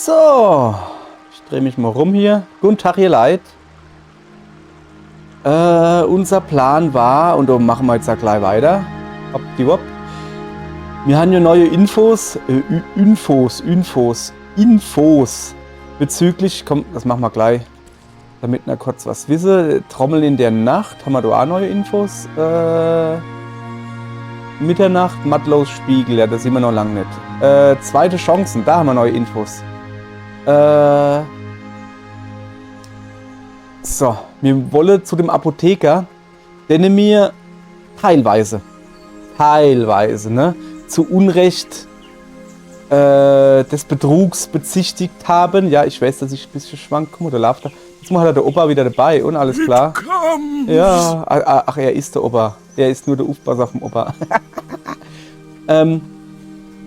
So, ich drehe mich mal rum hier. Guten Tag, ihr Leid. Unser Plan war, und da machen wir jetzt ja gleich weiter. Hoppdiwop. Wir haben ja neue Infos bezüglich, komm, das machen wir gleich, damit wir kurz was wissen. Trommeln in der Nacht, haben wir da auch neue Infos? Mitternacht, Mattlos Spiegel, ja, das sehen wir noch lange nicht. Zweite Chancen, da haben wir neue Infos. So, wir wollen zu dem Apotheker, den wir teilweise, ne, zu Unrecht des Betrugs bezichtigt haben. Ja, ich weiß, dass ich ein bisschen schwank komme, oder läuft da. Jetzt mal hat der Opa wieder dabei und alles klar. Ja, ach, er ist der Opa. Er ist nur der Aufpass auf dem Opa.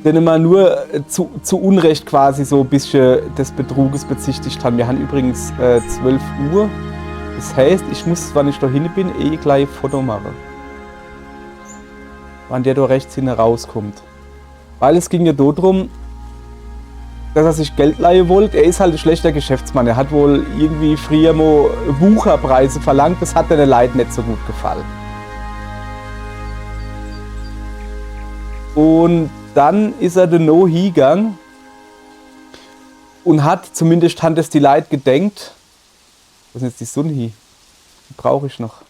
Den wir nur zu Unrecht quasi so ein bisschen des Betruges bezichtigt haben. Wir haben übrigens 12 Uhr. Das heißt, ich muss, wenn ich da hin bin, gleich ein Foto machen. Wann der da rechts hinten rauskommt. Weil es ging ja darum, dass er sich Geld leihen wollte. Er ist halt ein schlechter Geschäftsmann. Er hat wohl irgendwie früher mal Wucherpreise verlangt. Das hat den Leuten nicht so gut gefallen. Und dann ist er den No hingegangen und hat, zumindest hat es die Leute gedenkt, was ist jetzt die Sonne hier? Die brauche ich noch.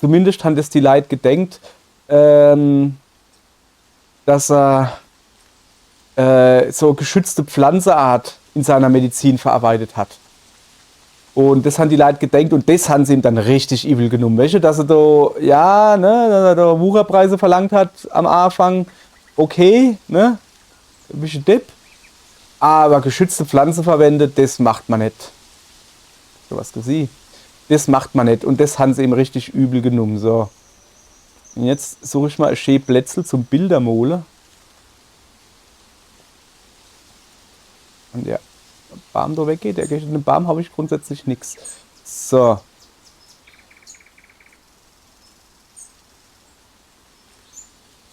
Zumindest hat es die Leute gedenkt, dass er so geschützte Pflanzenart in seiner Medizin verarbeitet hat. Und das haben die Leute gedenkt und das haben sie ihm dann richtig übel genommen. Weißt du, dass er da, ja, ne, dass er da Wucherpreise verlangt hat am Anfang, okay, ne, ein bisschen Depp. Aber geschützte Pflanzen verwendet, das macht man nicht. So was gesehen. Das macht man nicht und das haben sie ihm richtig übel genommen. So. Und jetzt suche ich mal ein schönes Plätzl zum Bildermole. Und ja, der Baum da weggeht, der gegen den Baum habe ich grundsätzlich nichts. So.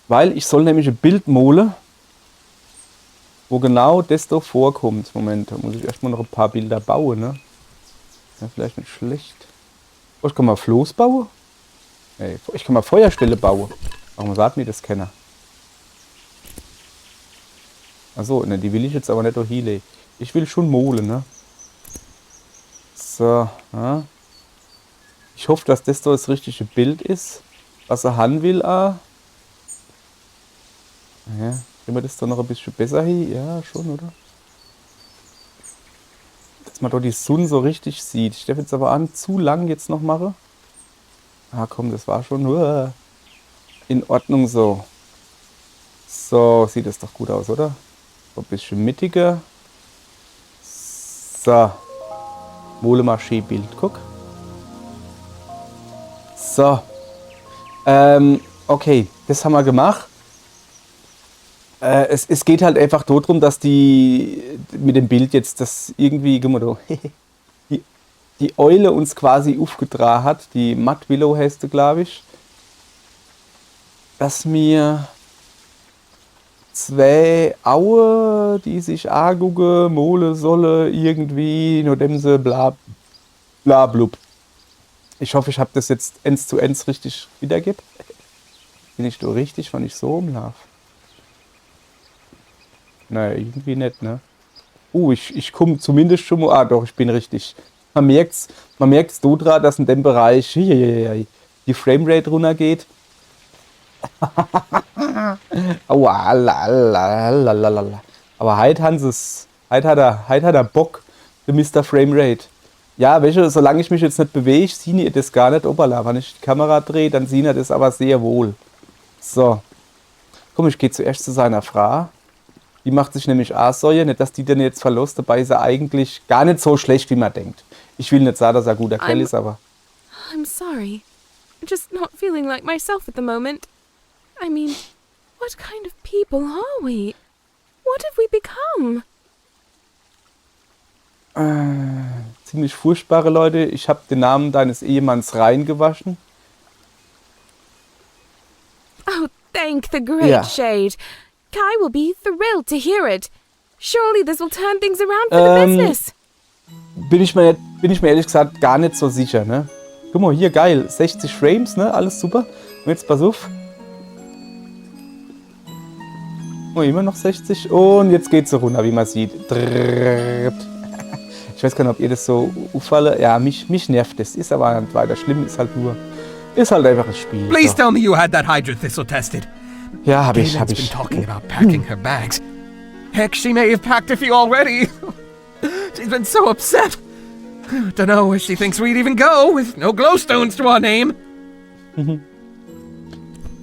Weil ich soll nämlich ein Bild malen, wo genau das da vorkommt. Moment, da muss ich erstmal noch ein paar Bilder bauen, ne? Ja, vielleicht nicht schlecht. Oh, ich kann mal Floß bauen? Nee, ich kann mal Feuerstelle bauen. Warum sagt mir das keiner? Achso, ne, die will ich jetzt aber nicht durch Hile. Ich will schon molen, ne? So, ja. Ich hoffe, dass das da das richtige Bild ist, was er haben will. Ja, kriegen wir das da noch ein bisschen besser hin? Ja, schon, oder? Dass man da die Sonne so richtig sieht. Ich darf jetzt aber an, zu lang jetzt noch machen. Ah, komm, das war schon nur in Ordnung so. So, sieht das doch gut aus, oder? So ein bisschen mittiger. So. Mole mal Bild, guck. So. Okay, das haben wir gemacht. Es geht halt einfach darum, dass die mit dem Bild jetzt das irgendwie, guck mal da, die Eule uns quasi aufgetragen hat, die Matt Willow heißt sie, glaube ich, dass mir zwei Aue, die sich angucken, mole solle, irgendwie, nur dem sie bla bla blub. Ich hoffe, ich habe das jetzt 1 zu 1 richtig wiedergegeben. Bin ich da richtig, wenn ich so rumlaufe? Naja, irgendwie nicht, ne? Ich komme zumindest schon mal. Ah, doch, ich bin richtig. Man merkt's dran, dass in dem Bereich die Framerate runtergeht. Aua, lalalala. Aber heute hat er Bock, der Mr. Framerate. Ja, welche, solange ich mich jetzt nicht bewege, sieht ihr das gar nicht. Opala, wenn ich die Kamera drehe, dann sieht ihr das aber sehr wohl. So. Komm, ich gehe zuerst zu seiner Frau. Die macht sich nämlich auch Sorge, nicht, dass die dann jetzt verlässt. Dabei ist er eigentlich gar nicht so schlecht, wie man denkt. Ich will nicht sagen, dass er guter Kerl ist, aber... I'm sorry. I'm just not feeling like myself at the moment. I mean, what kind of people are we? What have we become? Ziemlich furchtbare Leute. Ich habe den Namen deines Ehemanns reingewaschen. Oh, thank the great Shade. Kai will be thrilled to hear it. Surely this will turn things around for the business. Bin ich mir ehrlich gesagt gar nicht so sicher, ne? Guck mal, hier, geil. 60 Frames, ne? Alles super. Und jetzt pass auf. Oh, immer noch 60. Und jetzt geht's so runter, wie man sieht. Drrrt. Ich weiß gar nicht, ob ihr das so auffalle. Ja, mich nervt das. Ist aber nicht weiter schlimm. Ist halt einfach ein Spiel. Please So. tell me you had that Hydra Thistle tested. Ja, hab Galen's ich. been talking about packing her bags. Heck, she may have packed a few already. She's been so upset. Don't know where she thinks we'd even go with no glowstones to our name.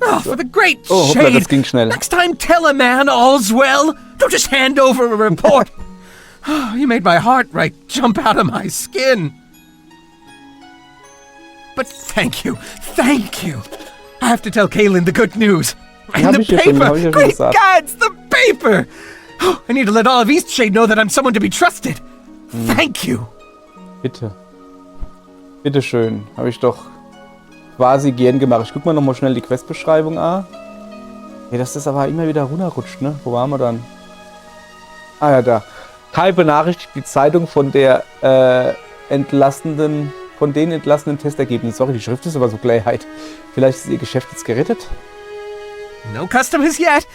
Oh, for the great Oh, hoppla, shade. das ging schnell. Next time, tell a man all's well. Don't just hand over a report. Oh, you made my heart right jump out of my skin. But thank you. I have to tell Kaylin the good news. And Hab the ich ja schon paper. Great gesagt. gods, the paper. Oh, I need to let all of Eastshade know that I'm someone to be trusted. Thank you. Bitte. Bitte schön. Habe ich doch quasi gern gemacht. Ich guck mal nochmal schnell die Questbeschreibung an. Ja, dass das aber immer wieder runterrutscht, ne? Wo waren wir dann? Ah ja, da. Kai benachrichtigt die Zeitung von den entlassenen Testergebnissen. Sorry, die Schrift ist aber so Gleichheit. Vielleicht ist ihr Geschäft jetzt gerettet? No customers yet,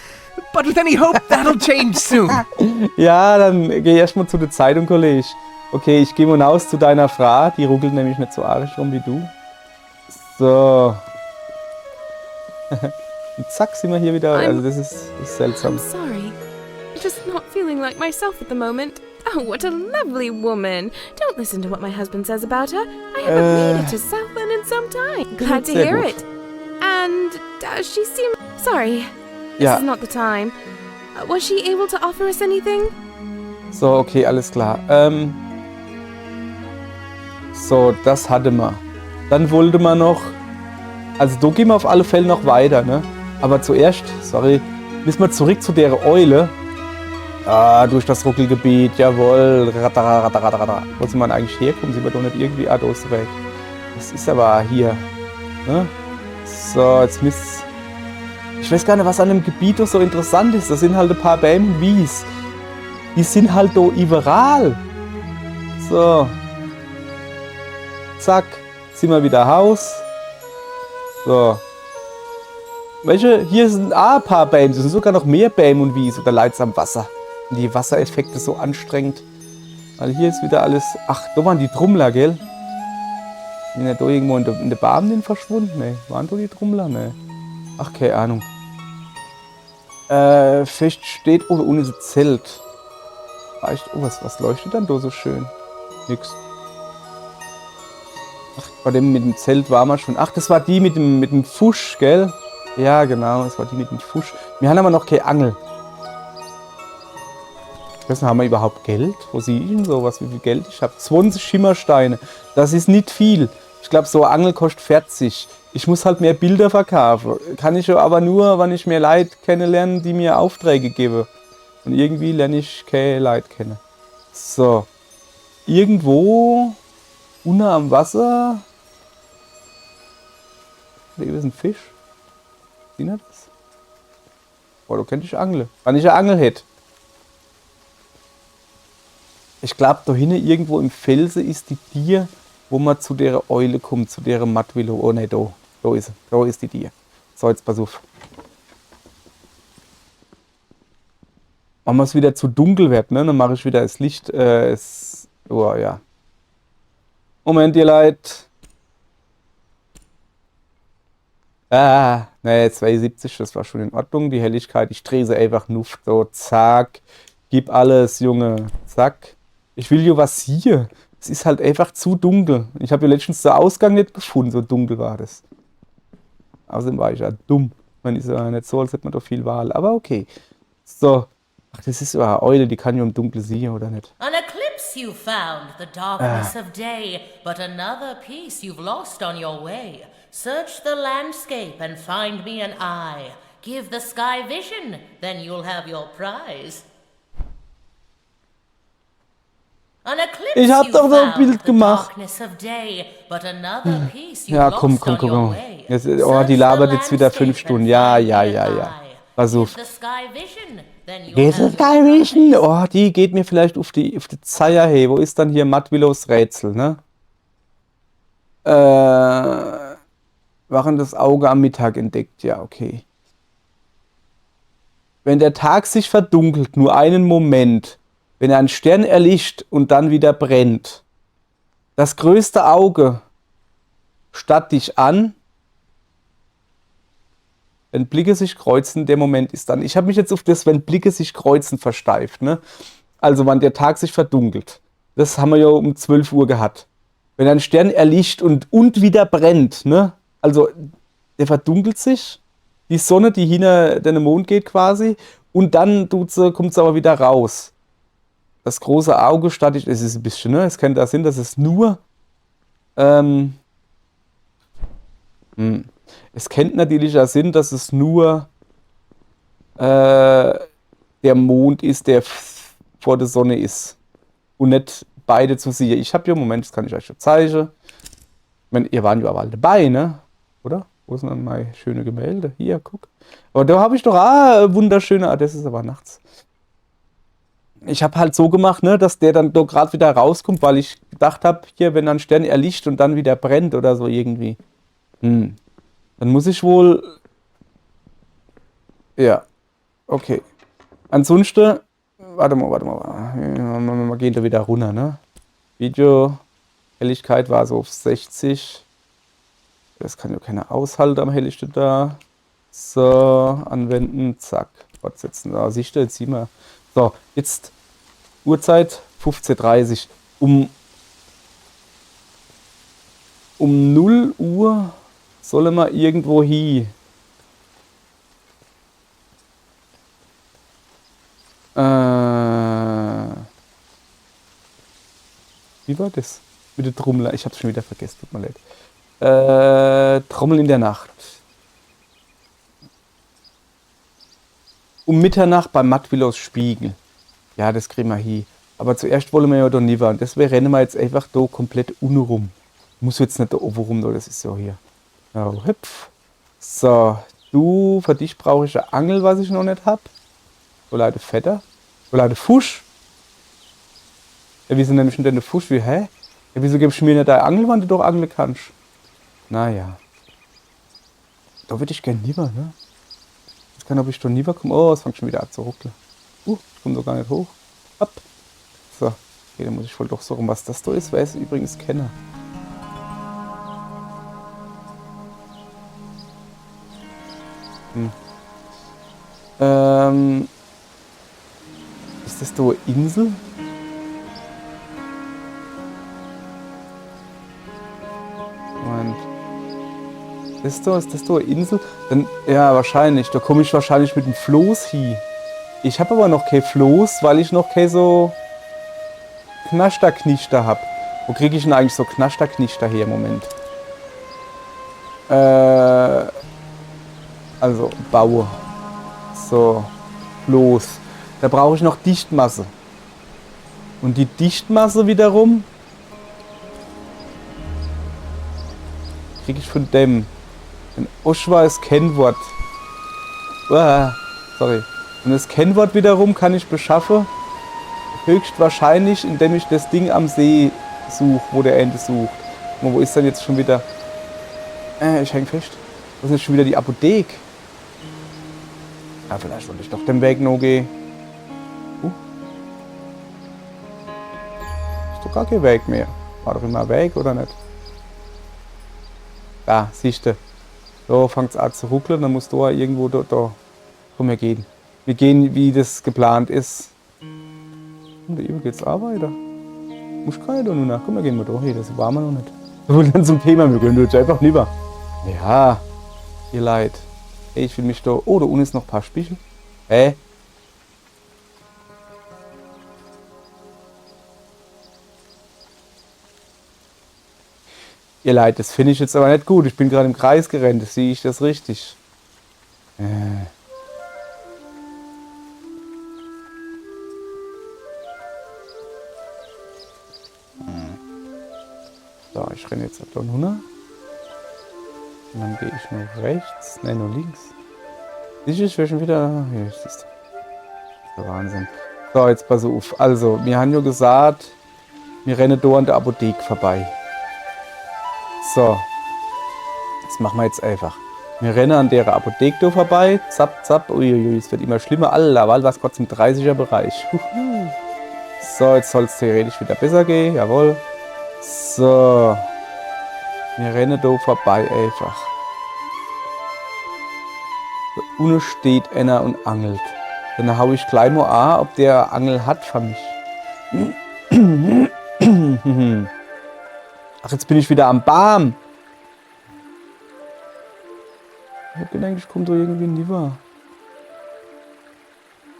but with any hope that'll change soon. Ja, dann geh erstmal zu der Zeitung, Kollege. Okay, ich gehe mal raus zu deiner Frau. Die ruckelt nämlich nicht so arg rum wie du. So. Und zack, sind wir hier wieder. Also das ist seltsam. I'm sorry. I'm just not feeling like myself at the moment. Oh, what a lovely woman. Don't listen to what my husband says about her. I haven't made it to Southland in some time. Glad to Sehr hear gut. it. And does she seem... Sorry, this Ja. is not the time. Was she able to offer us anything? So, okay, alles klar. So, das hatte man. Dann wollte man noch... Also, da gehen wir auf alle Fälle noch weiter, ne? Aber zuerst, sorry, müssen wir zurück zu der Eule. Ah, durch das Ruckelgebiet, jawohl. Wo sind wir denn eigentlich herkommen? Sind wir doch nicht irgendwie... Ah, da ist der Weg. Das ist aber hier. Ne? So, jetzt müsst... Ich weiß gar nicht, was an dem Gebiet doch so interessant ist. Da sind halt ein paar Bäume und Wies. Die sind halt da überall. So. Zack. Sind wir wieder Haus. So. Welche? Hier sind ein paar Bäume. Es sind sogar noch mehr Bäume und Wies. Oder Leit's am Wasser. Und die Wassereffekte so anstrengend. Weil hier ist wieder alles... Ach, da waren die Trommler, gell? Sind ja da irgendwo in der Barmen verschwunden? Ne, waren da die Trommler? Ne. Ach, keine Ahnung. Fest steht... Oh, ohne das Zelt. Oh, was leuchtet dann da so schön? Nix. Ach, bei dem mit dem Zelt war man schon. Ach, das war die mit dem Fusch, gell? Ja, genau, das war die mit dem Fusch. Wir haben aber noch keine Angel. Ich weiß nicht, haben wir überhaupt Geld? Wo sehe ich denn sowas? Wie viel Geld ich habe? 20 Schimmersteine. Das ist nicht viel. Ich glaube, so eine Angel kostet 40. Ich muss halt mehr Bilder verkaufen. Kann ich aber nur, wenn ich mehr Leute kennenlerne, die mir Aufträge geben. Und irgendwie lerne ich keine Leute kennen. So. Irgendwo unten am Wasser. Da ist ein Fisch. Sieht ihr das? Boah, da könnte ich angeln. Wenn ich eine Angel hätte. Ich glaube, da hinten irgendwo im Felsen ist die Tier, wo man zu der Eule kommt, zu der Matwillow. Oh ne, da ist sie. Da ist die Tier. So, jetzt pass auf. Wenn es wieder zu dunkel wird, ne, dann mache ich wieder das Licht. Oh ja. Moment, ihr Leid. Ne, 72, das war schon in Ordnung. Die Helligkeit, ich drehe sie einfach nur so. Zack. Gib alles, Junge. Zack. Ich will hier was hier. Es ist halt einfach zu dunkel. Ich habe ja letztens den Ausgang nicht gefunden, so dunkel war das. Außerdem war ich ja dumm. Man ist ja nicht so, als hätte man doch viel Wahl. Aber okay. So. Ach, das ist ja eine Eule, die kann ja im Dunkeln sehen, oder nicht? An eclipse you found, the darkness of day, but another piece you've lost on your way. Search the landscape and find me an eye. Give the sky vision, then you'll have your prize. An eclipse Ich hab you doch so ein found, Bild the gemacht. darkness of day, but another piece you've Ja, komm. lost on your way. Jetzt, die Search labert the jetzt wieder 5 landscape Stunden. and Ja. find me an eye. Pass auf. Give the sky vision, then you'll Geht have das Sky Vision? Oh, die geht mir vielleicht auf die Zeier. Hey, wo ist dann hier Matt Willows Rätsel, ne? Wachendes Auge am Mittag entdeckt. Ja, okay. Wenn der Tag sich verdunkelt, nur einen Moment, wenn ein Stern erlischt und dann wieder brennt, das größte Auge starrt dich an, wenn Blicke sich kreuzen, der Moment ist dann. Ich habe mich jetzt auf das, wenn Blicke sich kreuzen, versteift, ne? Also, wann der Tag sich verdunkelt. Das haben wir ja um 12 Uhr gehabt. Wenn ein Stern erlischt und wieder brennt, ne? Also, der verdunkelt sich, die Sonne, die hinter den Mond geht quasi, und dann kommt es aber wieder raus. Das große Auge startet, es ist ein bisschen, ne? Es könnte da Sinn, dass es nur, es kennt natürlich ja Sinn, dass es nur der Mond ist, der vor der Sonne ist. Und nicht beide zu sehen. Ich habe ja, Moment, das kann ich euch schon zeigen. Ich meine, ihr wart ja aber alle dabei, ne? Oder? Wo sind dann meine schönen Gemälde? Hier, guck. Aber da habe ich doch wunderschöne, das ist aber nachts. Ich habe halt so gemacht, ne, dass der dann doch gerade wieder rauskommt, weil ich gedacht habe, hier, wenn ein Stern erlischt und dann wieder brennt oder so irgendwie. Dann muss ich wohl... Ja, okay. Ansonsten... Warte mal. Wir gehen da wieder runter, ne? Video-Helligkeit war so auf 60. Das kann ja keiner aushalten am helllichten da. So, anwenden, zack. Fortsetzen. Da siehst du, jetzt sieh mal. So, jetzt Uhrzeit 15:30 Uhr. Um 0 Uhr sollen wir irgendwo hin. Wie war das? Mit der Trommel. Ich hab's schon wieder vergessen, tut mir leid. Trommel in der Nacht. Um Mitternacht beim Matt Willows Spiegel. Ja, das kriegen wir hin. Aber zuerst wollen wir ja da nie waren. Deswegen rennen wir jetzt einfach da komplett unrum. Muss jetzt nicht da oben rum, das ist ja hier. Ja, hüpf. So, für dich brauche ich eine Angel, was ich noch nicht habe. Oder eine Vetter. Oder eine Fusch. Ja, wieso nenne ich denn eine Fusch? Hä? Ja, wieso gibst du mir nicht eine Angel, wenn du doch angeln kannst? Naja. Da würde ich gerne lieber, ne? Jetzt kann, ob ich da lieber komme. Oh, es fängt schon wieder an zu ruckeln. Ich komme doch gar nicht hoch. Hopp. So. Okay, dann muss ich wohl doch so rum, was das da ist, weil ich es übrigens kenne. Ist das da eine Insel? Moment. Ist das da eine Insel? Dann, ja, wahrscheinlich. Da komme ich wahrscheinlich mit dem Floß hin. Ich habe aber noch kein Floß, weil ich noch kein so Knasterknister habe. Wo kriege ich denn eigentlich so Knasterknister her im Moment? Also, baue. So, Floß. Da brauche ich noch Dichtmasse. Und die Dichtmasse wiederum kriege ich von dem. Ein Oschwa ist Kennwort. Sorry. Und das Kennwort wiederum kann ich beschaffen, höchstwahrscheinlich, indem ich das Ding am See suche, wo der Ente sucht. Und wo ist denn jetzt schon wieder... ich hänge fest. Wo ist jetzt schon wieder die Apotheke? Ja, vielleicht wollte ich doch den Weg noch gehen. Ist doch gar kein Weg mehr. War doch immer ein Weg, oder nicht? Da, siehst du. Da fängt es an zu ruckeln, dann musst du auch irgendwo da. Komm, wir gehen. Wir gehen, wie das geplant ist. Und da geht's auch weiter. Muss keiner da nur nach. Komm, wir gehen mal da hin, das waren wir noch nicht. So, dann zum Thema, wir gehen jetzt einfach lieber. Ja, ihr Leid. Ey, ich will mich da. Oh, da unten ist noch ein paar Spichel. Hä? Ihr Leid, das finde ich jetzt aber nicht gut. Ich bin gerade im Kreis gerannt, sehe ich das richtig. So, ich renne jetzt da runter. Und dann gehe ich nur rechts. Nein, nur links. Ich wäre schon wieder... Hier, siehst du. Das ist der Wahnsinn. So, jetzt pass auf. Also, wir haben ja gesagt, wir rennen da an der Apotheke vorbei. So. Das machen wir jetzt einfach. Wir rennen an der Apotheke da vorbei. Zapp, zapp. Uiuiui, es wird immer schlimmer. Alter, weil was kurz im 30er Bereich. So, jetzt soll es theoretisch wieder besser gehen. Jawohl. So. Wir rennen da vorbei einfach. Da unten steht einer und angelt. Dann hau ich gleich mal an, ob der Angel hat für mich. Ach, jetzt bin ich wieder am Baum. Ich bin eigentlich, kommt doch irgendwie nie wahr.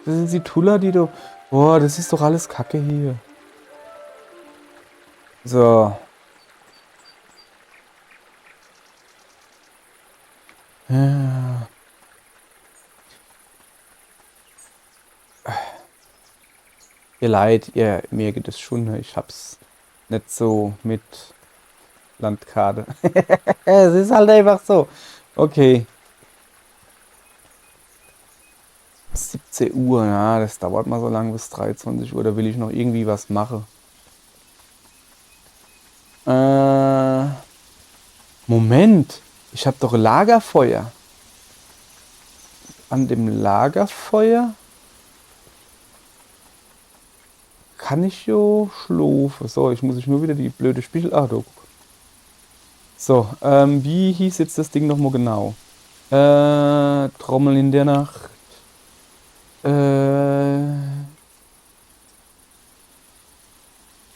Das sind die Tuller, die du... Boah, das ist doch alles Kacke hier. So. Ja. Ihr leid, mir geht es schon. Ich hab's nicht so mit Landkarte. Es ist halt einfach so. Okay. 17 Uhr, ja, das dauert mal so lange bis 23 Uhr. Da will ich noch irgendwie was machen. Moment. Ich habe doch Lagerfeuer. An dem Lagerfeuer kann ich jo schlafen. So, ich muss nur wieder die blöde Spiegel... Ah, da. So, wie hieß jetzt das Ding nochmal genau? Trommel in der Nacht.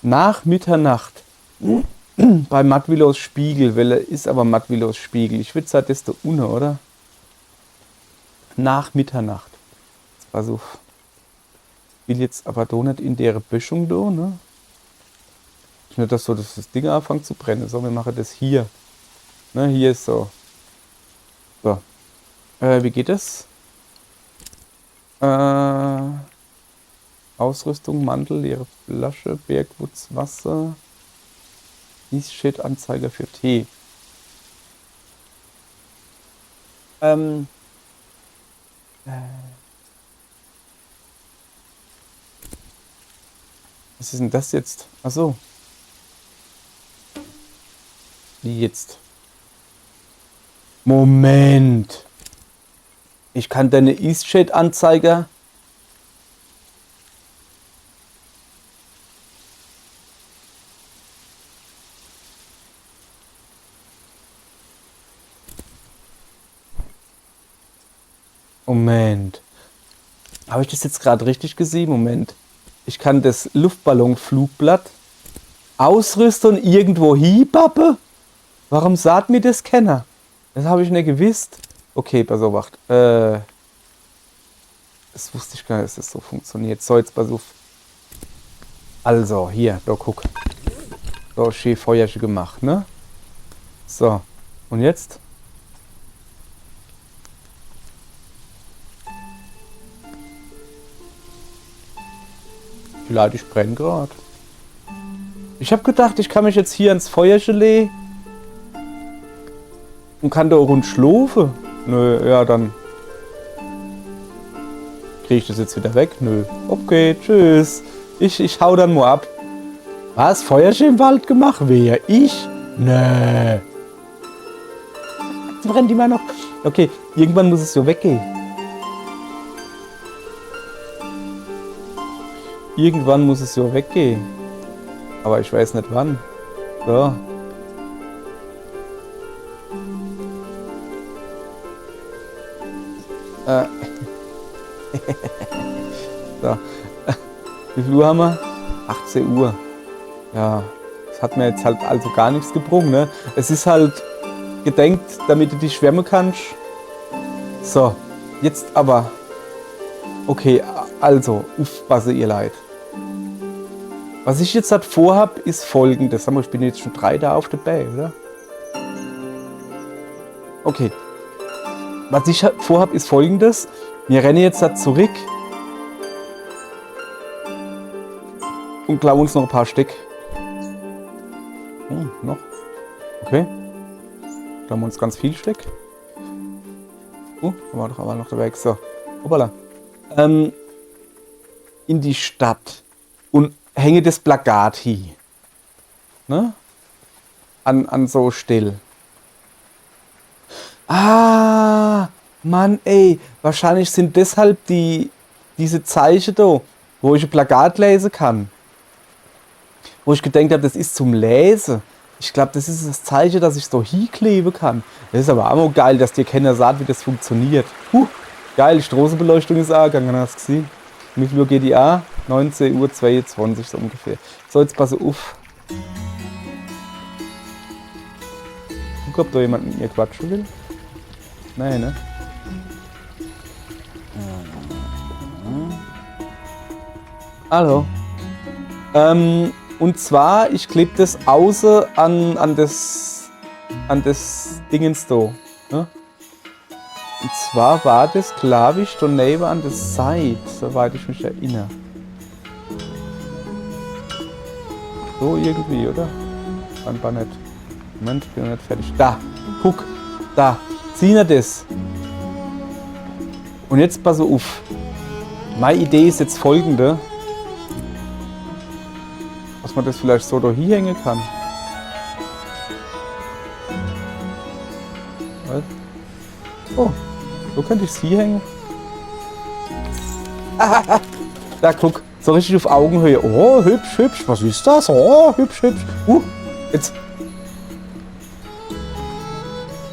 Nach Mitternacht. Bei Matwilos Spiegel. Welle ist aber Matwilos Spiegel. Ich würde sagen, das ist da unten, oder? Nach Mitternacht. Jetzt pass auf. Ich will jetzt aber da nicht in der Böschung da, ne? Nicht, dass so das Ding anfängt zu brennen. So, wir machen das hier. Ne, hier ist so. So. Wie geht das? Ausrüstung, Mantel, leere Flasche, Bergwurzwasser. Dies steht Anzeiger für Tee. Was ist denn das jetzt? Ach so. Wie jetzt? Moment. Ich kann deine Eastshade-Anzeiger. Moment. Habe ich das jetzt gerade richtig gesehen? Moment. Ich kann das Luftballonflugblatt ausrüsten und irgendwo hinpappen? Warum sagt mir das keiner? Das habe ich nicht gewusst. Okay, pass auf, wacht. Das wusste ich gar nicht, dass das so funktioniert. So, jetzt pass auf. Also, hier, da guck. So, schön Feuerchen gemacht, ne? So, und jetzt? Vielleicht, ich brenne gerade. Ich habe gedacht, ich kann mich jetzt hier ins Feuerchen legen und kann da rund schlafen. Nö, ja, dann kriege ich das jetzt wieder weg. Nö. Okay, tschüss. Ich hau dann mal ab. Was? Feuerchen im Wald gemacht? Wer? Ich? Nö. Jetzt brennt immer noch. Okay, irgendwann muss es so weggehen. Irgendwann muss es so weggehen. Aber ich weiß nicht wann. So. So. Wie viel Uhr haben wir? 18 Uhr. Ja, das hat mir jetzt halt also gar nichts gebracht, ne? Es ist halt gedenkt, damit du dich wärmen kannst. So, jetzt aber. Okay, also, aufpasse ihr Leid. Was ich jetzt halt vorhab, ist folgendes. Ich bin jetzt schon 3 da auf der Bay, oder? Okay. Was ich vorhab, ist folgendes. Wir rennen jetzt halt zurück und klauen uns noch ein paar Stück. Noch. Okay. Klauen wir uns ganz viel Stück. Da war doch aber noch der Weg. So, hoppala. In die Stadt und hänge das Plakat hin. Ne? An so still. Ah, Mann, ey. Wahrscheinlich sind deshalb diese Zeichen da, wo ich ein Plakat lesen kann. Wo ich gedacht habe, das ist zum Lesen. Ich glaube, das ist das Zeichen, dass ich so hinkleben kann. Das ist aber auch geil, dass dir keiner sagt, wie das funktioniert. Geil, Straßenbeleuchtung ist angegangen, hast du gesehen? Wie viel Uhr geht die an? 19:22 Uhr so ungefähr. So, jetzt pass auf. Guck, ob da jemand mit mir quatschen will. Nein, ne? Hallo. Und zwar, ich klebe das außen an das Dingens da. Ne? Und zwar war das, glaube ich, daneben an der Seite, soweit ich mich erinnere. So irgendwie, oder? Scheinbar nicht. Moment, ich bin noch nicht fertig. Da, guck, da, sieh dir das. Und jetzt pass auf. Meine Idee ist jetzt folgende. Dass man das vielleicht so da hier hängen kann. Was? Oh, so könnte ich es hier hängen. Da, guck, so richtig auf Augenhöhe. Oh, hübsch, hübsch. Was ist das? Oh, hübsch, hübsch. Jetzt.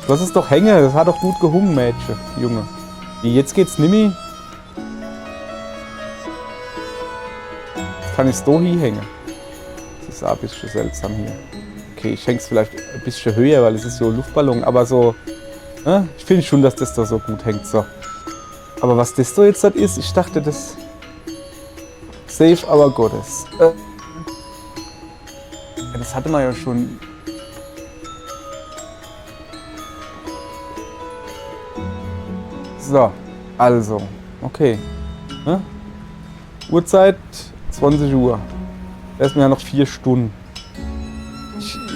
Lass es doch hängen. Das hat doch gut gehungen, Mädchen, Junge. Jetzt geht's nimmer. Jetzt kann ich es da hier hängen. Das ist auch ein bisschen seltsam hier. Okay, ich hänge es vielleicht ein bisschen höher, weil es ist so ein Luftballon. Aber so, ne? Ich finde schon, dass das da so gut hängt. So. Aber was das da jetzt ist, ich dachte, das safe, aber Gottes. Das hatte man ja schon. So, also, okay. Ne? Uhrzeit 20 Uhr. Da ist mir ja noch 4 Stunden.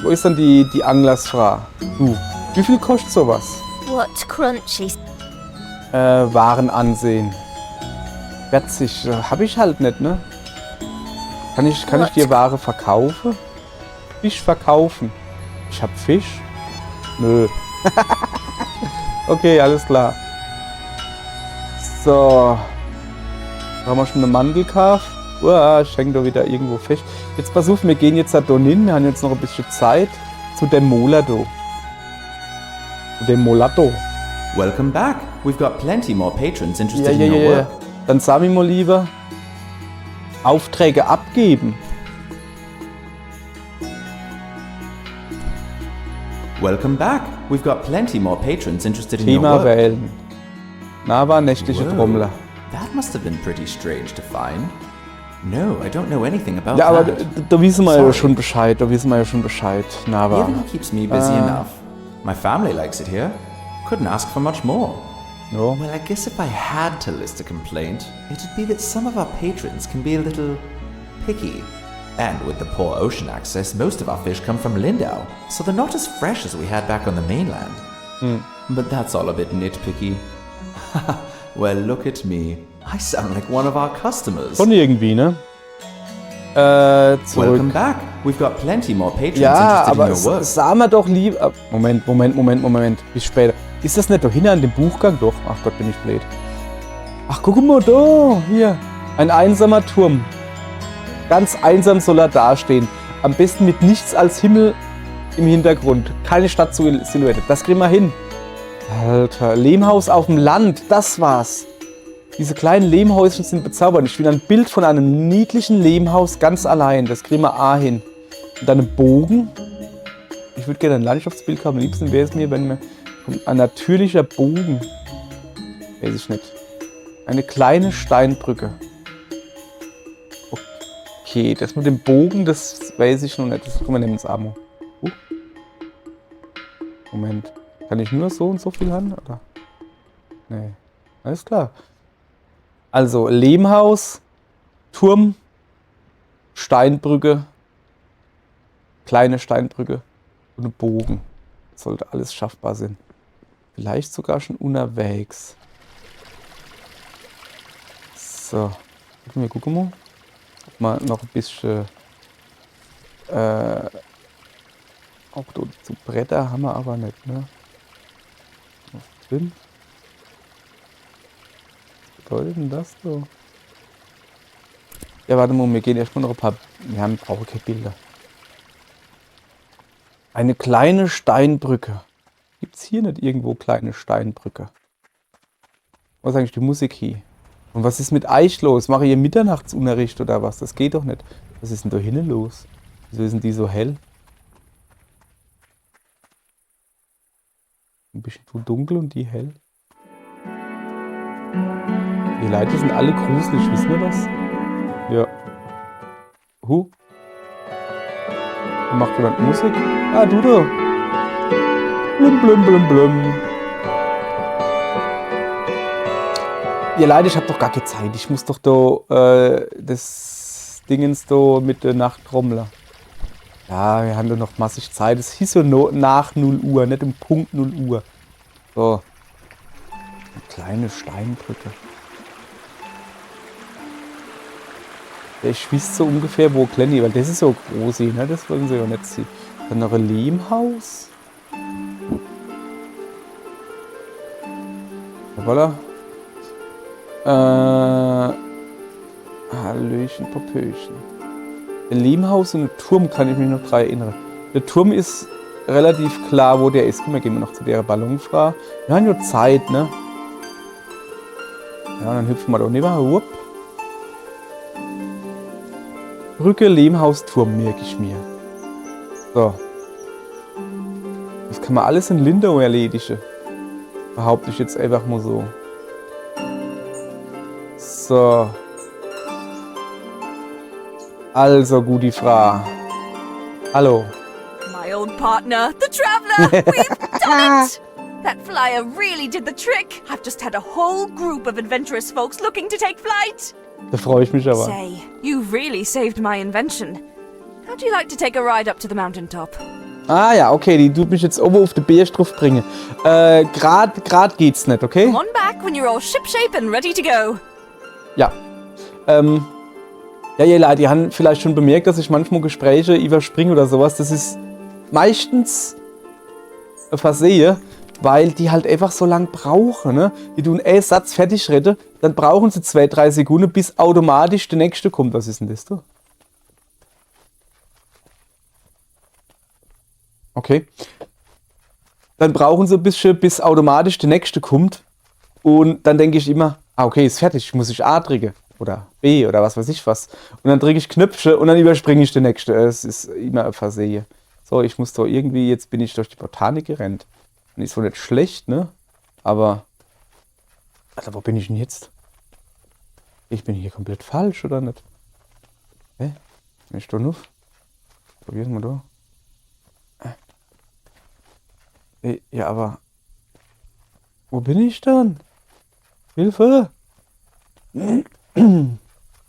Wo ist dann die Anglersfrau? Du, wie viel kostet sowas? What crunchies? Waren ansehen. 40, hab ich halt nicht, ne? Kann ich dir Ware verkaufen? Fisch verkaufen. Ich hab Fisch? Nö. Okay, alles klar. So. Da haben wir schon eine Mandel gekauft. Ich hänge da wieder irgendwo fest. Jetzt pass auf, wir gehen jetzt da hin. Wir haben jetzt noch ein bisschen Zeit zu dem Molado. Zu dem Molato. Welcome back. We've got plenty more patrons interested in your work. Dann sag mir mal lieber, Aufträge abgeben. Welcome back. We've got plenty more patrons interested in your Thema work. wählen. Nava, nächtliche Whoa. Trommler. That must have been pretty strange to find. No, I don't know anything about Ja, aber that. da wissen wir ja Sorry. schon Bescheid. Da wissen wir ja schon Bescheid. Nava. Even keeps me busy enough. My family likes it here. Couldn't ask for much more. Ja. Well, I guess if I had to list a complaint, it'd be that some of our patrons can be a little picky. And with the poor ocean access, most of our fish come from Lindau, so they're not as fresh as we had back on the mainland. But that's all a bit nitpicky. Well, look at me. I sound like one of our customers. Schon irgendwie, ne? Zurück. Welcome back. We've got plenty more patrons Ja, interested aber in your work. sagen wir doch lieber. Moment. Bis später. Ist das nicht da hinten an dem Buchgang? Doch. Ach Gott, bin ich blöd. Ach, guck mal da. Hier. Ein einsamer Turm. Ganz einsam soll er dastehen. Am besten mit nichts als Himmel im Hintergrund. Keine Stadtsilhouette. Das kriegen wir hin. Alter, Lehmhaus auf dem Land. Das war's. Diese kleinen Lehmhäuschen sind bezaubernd. Ich will ein Bild von einem niedlichen Lehmhaus ganz allein. Das kriegen wir A hin. Und dann einen Bogen. Ich würde gerne ein Landschaftsbild haben. Am liebsten wäre es mir, wenn mir ein natürlicher Bogen. Weiß ich nicht. Eine kleine Steinbrücke. Okay, das mit dem Bogen, das weiß ich noch nicht. Das können wir nehmen ins Amo. Moment. Kann ich nur so und so viel haben? Oder? Nee. Alles klar. Also Lehmhaus, Turm, Steinbrücke, kleine Steinbrücke und ein Bogen. Das sollte alles schaffbar sein. Vielleicht sogar schon unterwegs. So. Gucken wir mal. Ob wir noch ein bisschen... auch zu Bretter haben wir aber nicht, ne? Was drin? Was bedeutet denn das so? Ja, warte mal, wir gehen erstmal noch ein paar... Wir brauchen keine Bilder. Eine kleine Steinbrücke. Gibt es hier nicht irgendwo kleine Steinbrücke? Was ist eigentlich die Musik hier? Und was ist mit Eich los? Mache ich hier Mitternachtsunterricht oder was? Das geht doch nicht. Was ist denn da hinten los? Wieso sind die so hell? Ein bisschen zu dunkel und die hell. Die Leute sind alle gruselig, wissen wir das? Ja. Macht jemand Musik? Ah, du da. Blum, blum, blum, blum. Ihr Leute, ich hab doch gar keine Zeit. Ich muss doch da das Dingens da mit der Nacht trommeln. Ja, wir haben da noch massig Zeit. Es hieß so nach 0 Uhr, nicht um Punkt 0 Uhr. So. Eine kleine Steinbrücke. Ich weiß so ungefähr, wo Glenny, weil das ist so groß, ne? Das wollen sie ja nicht sehen. Dann noch ein Lehmhaus. Voilà. Hallöchen, Popöchen. Ein Lehmhaus und ein Turm kann ich mich noch dran erinnern. Der Turm ist relativ klar, wo der ist. Guck mal, gehen wir noch zu der Ballonfrau. Wir haben nur Zeit, ne? Ja, dann hüpfen wir da neben. Wupp. Brücke, Lehmhaus, Turm, merke ich mir. So. Das kann man alles in Lindau erledigen. Behaupte ich jetzt einfach mal so. So. Also, gute Frau. Hallo. My old partner, the Traveller! We've done it! That flyer really did the trick. I've just had a whole group of adventurous folks looking to take flight. Da freue ich mich aber. Say, you've really saved my invention. How'd you like to take a ride up to the mountaintop? Ah ja, okay, die tut mich jetzt oben auf den Berg drauf bringen. Grad geht's nicht, okay? Come on back when you're all shipshape and ready to go. Ja. Ja, ihr Leute, ihr habt vielleicht schon bemerkt, dass ich manchmal Gespräche überspringe oder sowas. Das ist meistens ein Versehen, weil die halt einfach so lang brauchen, ne? Die tun einen Satz fertig reden, dann brauchen sie 2-3 Sekunden, bis automatisch der nächste kommt. Was ist denn das da? Okay. Dann brauchen sie ein bisschen, bis automatisch der nächste kommt. Und dann denke ich immer, okay, ist fertig, muss ich A drücken. Oder B oder was weiß ich was. Und dann drücke ich Knöpfe und dann überspringe ich den nächsten. Es ist immer ein Versehen. So, ich muss doch irgendwie, jetzt bin ich durch die Botanik gerannt. Und ist wohl nicht schlecht, ne? Aber, Alter, wo bin ich denn jetzt? Ich bin hier komplett falsch, oder nicht? Hä? Bin ich da noch? Probier's mal da. Ja, aber... Wo bin ich dann? Hilfe!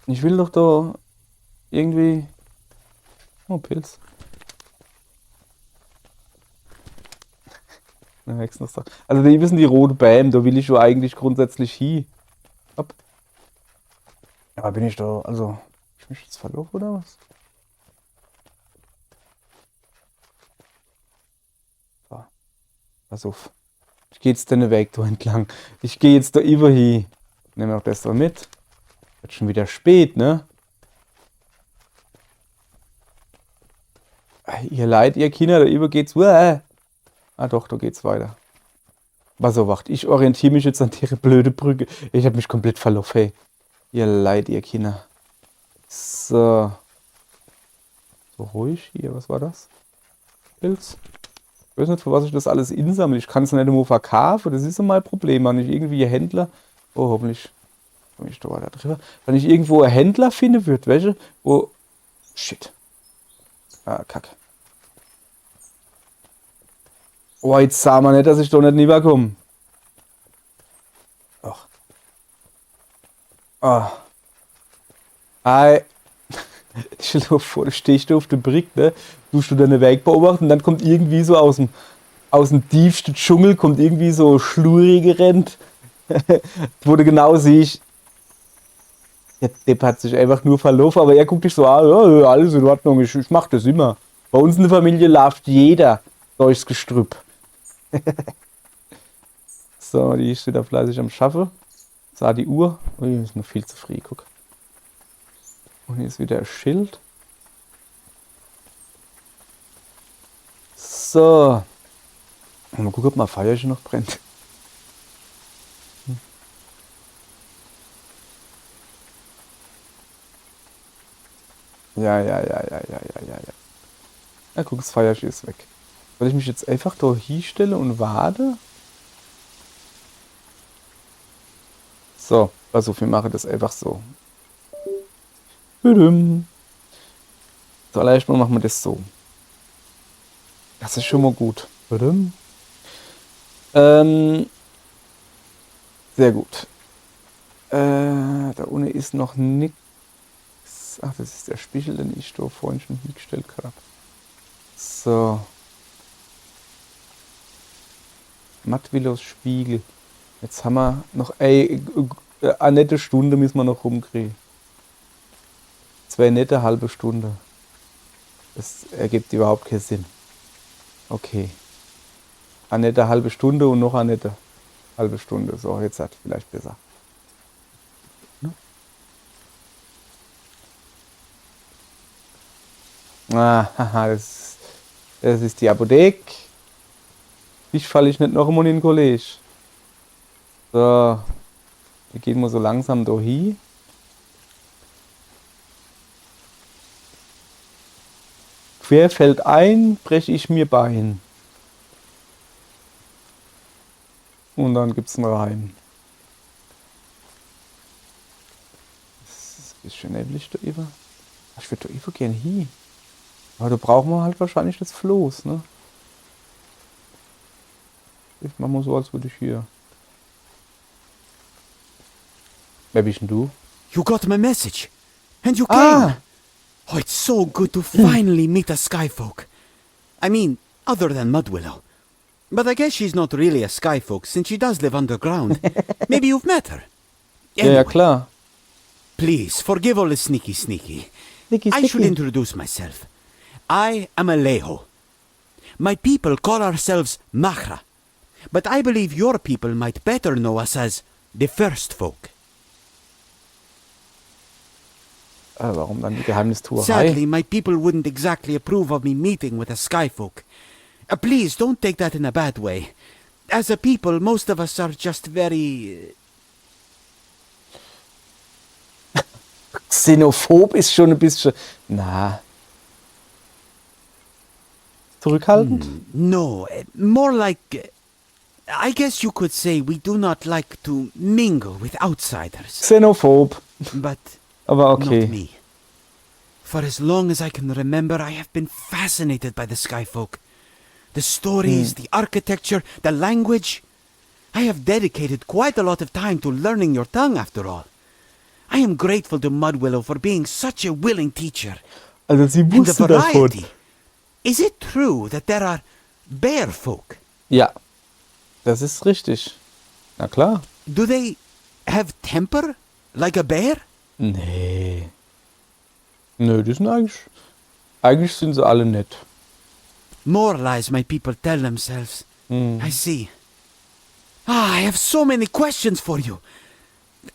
Ich will doch da irgendwie... Oh, Pilz. Also die wissen die rote Bam, da will ich ja eigentlich grundsätzlich hin. Hopp. Aber bin ich da, also... Ich mich jetzt verlaufen oder was? So. Pass auf. Ich gehe jetzt den Weg da entlang. Ich gehe jetzt da über hier. Nehmen wir auch das da mit. Wird schon wieder spät, ne? Ihr Leid, ihr Kinder, da über geht's. Ah doch, da geht's weiter. Aber so, wacht, ich orientiere mich jetzt an die blöde Brücke. Ich habe mich komplett verlaufen, hey. Ihr Leid, ihr Kinder. So. So ruhig hier, was war das? Pilz? Ich weiß nicht, für was ich das alles insammle. Ich kann es nicht immer verkaufen, das ist immer mein Problem. Wenn ich irgendwie einen Händler... Oh, hoffentlich komme ich da weiter drüber. Wenn ich irgendwo einen Händler finden würde, welche, wo... Shit. Ah, Kacke. Oh, jetzt sah man nicht, dass ich da nicht rüberkomme. Ach. Ah. Ei. Stell dir vor, du stehst auf der Brücke, ne? Tust du deinen Weg beobachten und dann kommt irgendwie so aus dem aus dem tiefsten Dschungel kommt irgendwie so Schluri gerannt, wo du genau siehst, der Depp hat sich einfach nur verlaufen, aber er guckt dich so an, ja, alles in Ordnung, ich mach das immer. Bei uns in der Familie läuft jeder durchs Gestrüpp. So, die ist wieder fleißig am Schaffen. Sah die Uhr. Ui, ist noch viel zu früh, guck. Und hier ist wieder ein Schild. So. Mal gucken, ob mein Feuerchen noch brennt. Ja. Ja, guck, das Feuerchen ist weg. Soll ich mich jetzt einfach da hinstellen und warte? So, also wir machen das einfach so. Zuallererst mal machen wir das so. Das ist schon mal gut. Sehr gut. Da unten ist noch nichts. Ach, das ist der Spiegel, den ich da vorhin schon hingestellt habe. So. Mattwillows Spiegel. Jetzt haben wir noch eine nette Stunde müssen wir noch rumkriegen. 2 nette halbe Stunde. Das ergibt überhaupt keinen Sinn. Okay. Eine nette halbe Stunde und noch eine nette halbe Stunde. So, jetzt hat vielleicht besser. Ne? Haha, das ist die Apotheke. Ich falle ich nicht noch einmal in den College. So. Wir gehen mal so langsam da hin. Quer fällt ein, breche ich mir Bein. Und dann gibt's einen Reim. Das ist ein bisschen neblig da über. Ich würde da über gern hin. Aber da brauchen wir halt wahrscheinlich das Floß, ne? Ich mach mal so, als würde ich hier. Wer bist denn du? You got my message. And you came. Oh, it's so good to finally meet a Skyfolk. I mean, other than Mudwillow. But I guess she's not really a Skyfolk since she does live underground. Maybe you've met her. Anyway, Ja, klar. please, forgive all the sneaky. I should introduce myself. I am Alejo. My people call ourselves Machra. But I believe your people might better know us as the First Folk. Warum dann die Geheimnistuerei? Sadly, my people wouldn't exactly approve of me meeting with a Skyfolk. Please, don't take that in a bad way. As a people, most of us are just very... Xenophob ist schon ein bisschen... Na. Zurückhaltend? No, more like... I guess you could say we do not like to mingle with outsiders. Xenophob. But Aber not okay. me. For as long as I can remember, I have been fascinated by the Skyfolk. The stories, the architecture, the language. I have dedicated quite a lot of time to learning your tongue, after all. I am grateful to Mudwillow for being such a willing teacher. Also sie And the wusste davon. variety. Is it true that there are bear folk? Ja. Das ist richtig. Na klar. Do they have temper like a bear? Nee. Nö, die sind eigentlich sind sie alle nett. More lies my people tell themselves. I see. I have so many questions for you.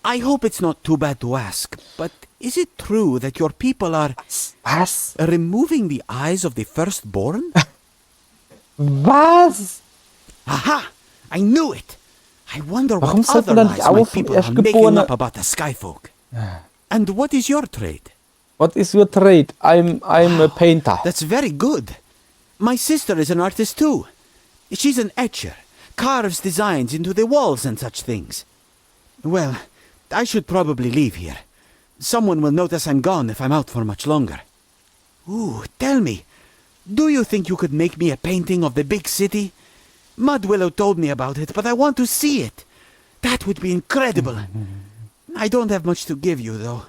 I hope it's not too bad to ask, but is it true that your people are Was? removing the eyes of the firstborn? Was? Aha! I knew it! I wonder Warum what sollte other man nicht lies my auch vom people are making Erstgeborenen- up about the Skyfolk. And what is your trade? What is your trade? I'm a painter. That's very good. My sister is an artist too. She's an etcher, carves designs into the walls and such things. Well, I should probably leave here. Someone will notice I'm gone if I'm out for much longer. Ooh, tell me, do you think you could make me a painting of the big city? Mudwillow told me about it, but I want to see it. That would be incredible. I don't have much to give you, though.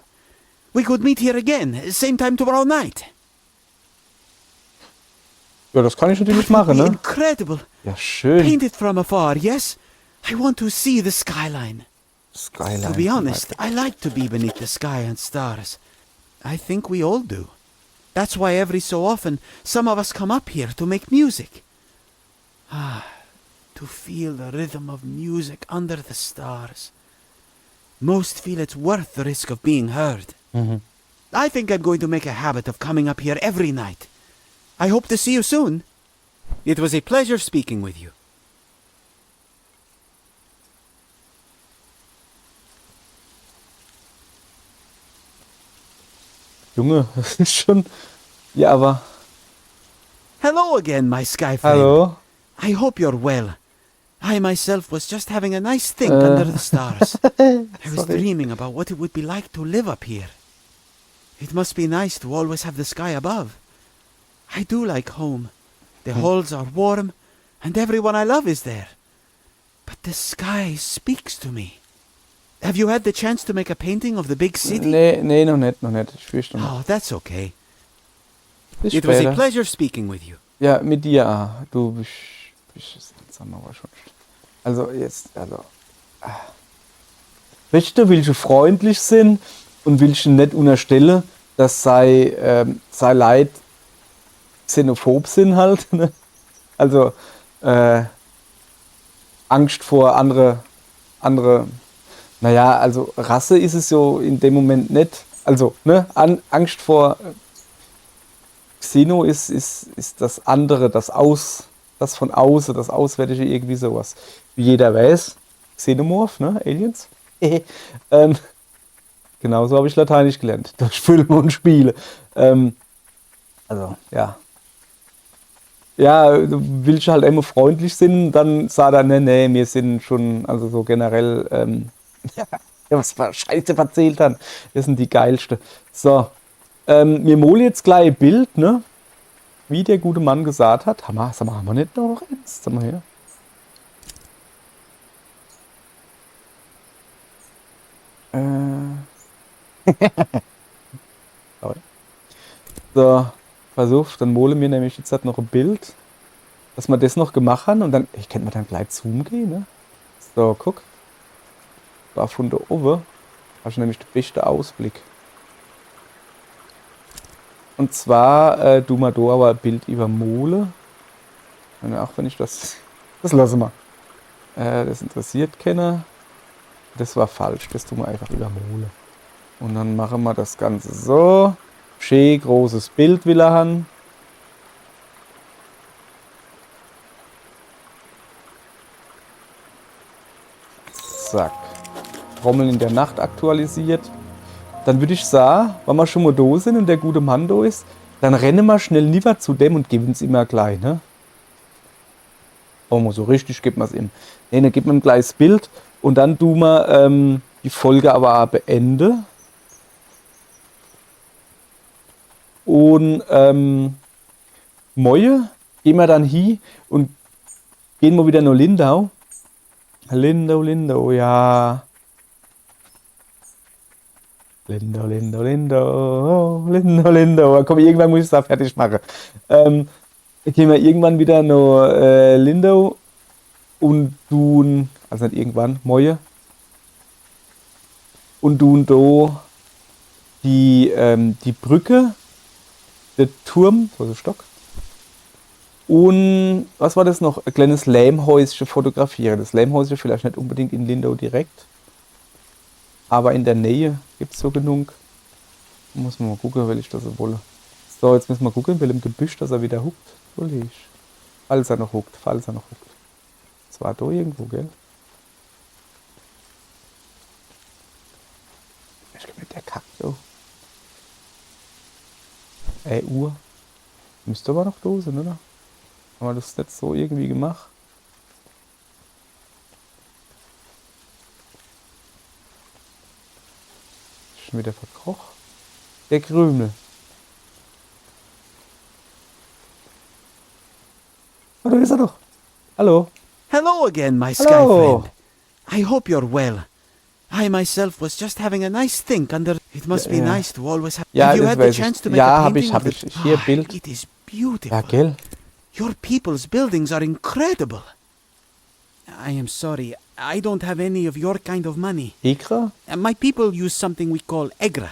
We could meet here again, same time tomorrow night. Ja, das kann ich natürlich That would machen, be ne? incredible. Ja, schön. Paint it from afar, yes? I want to see the skyline. Skyline. To be honest, I like to be beneath the sky and stars. I think we all do. That's why every so often some of us come up here to make music. To feel the rhythm of music under the stars. Most feel it's worth the risk of being heard. I think I'm going to make a habit of coming up here every night. I hope to see you soon. It was a pleasure speaking with you. Junge, das ist schon... Ja, aber... Hello again, my sky friend. Hallo? I hope you're well. I myself was just having a nice think under the stars. I was dreaming about what it would be like to live up here. It must be nice to always have the sky above. I do like home. The halls are warm, and everyone I love is there. But the sky speaks to me. Have you had the chance to make a painting of the big city? Nee, noch nicht. Ich fürchte noch. Oh, that's okay. Bis It was a später. pleasure speaking with you. Ja, mit dir. Du bist seltsam, aber schon. Also jetzt, Weißt du, welche freundlich sind und welche nicht unterstelle, dass sei Leid xenophob sind halt. Ne? Also Angst vor andere. Naja, also Rasse ist es so in dem Moment nicht. Also, ne, Angst vor Xeno ist das andere, das von außen, das Auswärtige, irgendwie sowas. Wie jeder weiß, Xenomorph, ne, Aliens. Genauso habe ich Lateinisch gelernt, durch Filme und Spiele. Also, ja. Ja, du willst halt immer freundlich sein, dann sagt er, nee, wir sind schon, also so generell, ja, was für Scheiße erzählt haben. Das sind die geilste. So, wir malen jetzt gleich ein Bild, ne? Wie der gute Mann gesagt hat. Sag mal, haben wir nicht noch eins? Sag mal her. So, pass auf, dann malen wir nämlich jetzt halt noch ein Bild, dass wir das noch gemacht haben und dann, ich könnte mir dann gleich Zoom gehen, ne? So, guck. Da von da oben hast du nämlich den besten Ausblick. Und zwar, du mal da aber ein Bild über Mole. Auch wenn ich das lasse mal. Das interessiert keiner. Das war falsch, das tun wir einfach über Mole. Und dann machen wir das Ganze so. Schön großes Bild will er haben. Zack. Trommel in der Nacht aktualisiert. Dann würde ich sagen, wenn wir schon mal da sind und der gute Mann da ist, dann rennen wir schnell lieber zu dem und geben es ihm ja gleich, ne? Oh, mal so richtig gibt man es ihm. Ne, dann gibt man ein gleiches Bild und dann tun wir die Folge aber auch beenden. Und morgen gehen wir dann hin und gehen wir wieder nach Lindau. Lindau, ja. Lindau. Komm, irgendwann muss ich es fertig machen. Gehen wir irgendwann wieder nach Lindau und tun, also nicht irgendwann, morgen. Und tun da die Brücke, der Turm, also Stock. Und was war das noch? Ein kleines Lehmhäuschen fotografieren. Das Lehmhäuschen vielleicht nicht unbedingt in Lindau direkt. Aber in der Nähe gibt es so genug. Muss man mal gucken, will ich das so wolle. So, jetzt müssen wir gucken, in welchem Gebüsch, dass er wieder huckt. Falls er noch huckt. Das war da irgendwo, gell? Ich glaube, mit der Kacke, so. Uhr. Müsste aber noch da sein, oder? Haben wir das nicht so irgendwie gemacht? Schon wieder verkroch. Der Krümel. Oh, da ist er doch. Hallo. Hello again, my sky Hello. friend. I hope you're well. I myself was just having a nice think under. It must be nice to always have. Ja, Have you das had the weiß ich. chance to make Ja, a hab painting ich. of the- Hier Bild. It is beautiful. Ja, gell? Your people's buildings are incredible. I am sorry, I don't have any of your kind of money. Egra? My people use something we call egra.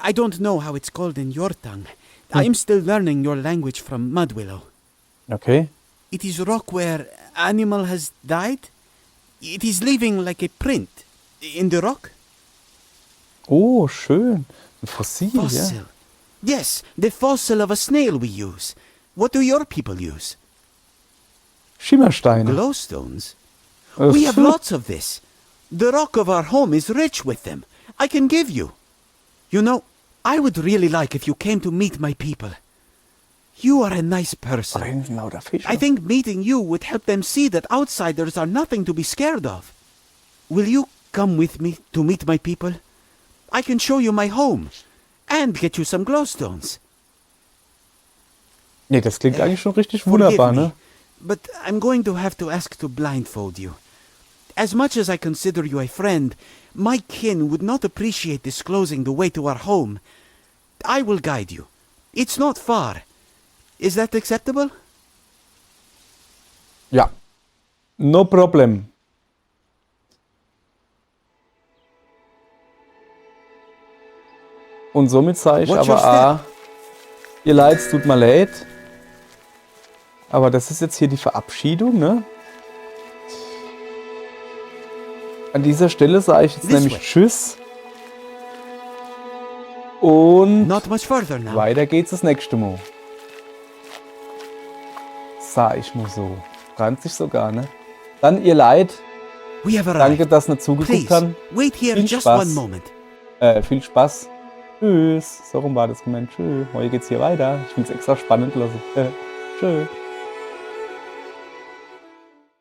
I don't know how it's called in your tongue. I am still learning your language from Mudwillow. Okay. It is rock where animal has died. It is leaving like a print in the rock. Oh, schön. Ein Fossil, ja. Fossil. Yes, the fossil of a snail we use. What do your people use? Schimmersteine. Glowstones. We have lots of this. The rock of our home is rich with them. I can give you. You know, I would really like if you came to meet my people. You are a nice person. Ein lauter Fischer. I think meeting you would help them see that outsiders are nothing to be scared of. Will you come with me to meet my people? I can show you my home and get you some glowstones. Nee, das klingt eigentlich schon richtig Forgive wunderbar, me, ne? but I'm going to have to ask to blindfold you. As much as I consider you a friend, my kin would not appreciate disclosing the way to our home. I will guide you. It's not far. Is that acceptable? Ja. No problem. Und somit sage ich Watch your aber, ihr Leid, es tut mir leid. Aber das ist jetzt hier die Verabschiedung, ne? An dieser Stelle sage ich jetzt This nämlich way. Tschüss. Und Not much further now. weiter geht's das nächste Mal. Sag ich mal so. Reimt sich sogar, ne? Dann, ihr Leid, We have danke, arrived. dass ihr zugeguckt Please, habt. wait here Viel just Spaß. one moment. Viel Spaß. Tschüss. So rum war das gemeint. Tschüss. Heute geht's hier weiter. Ich will es extra spannend lassen. Tschüss.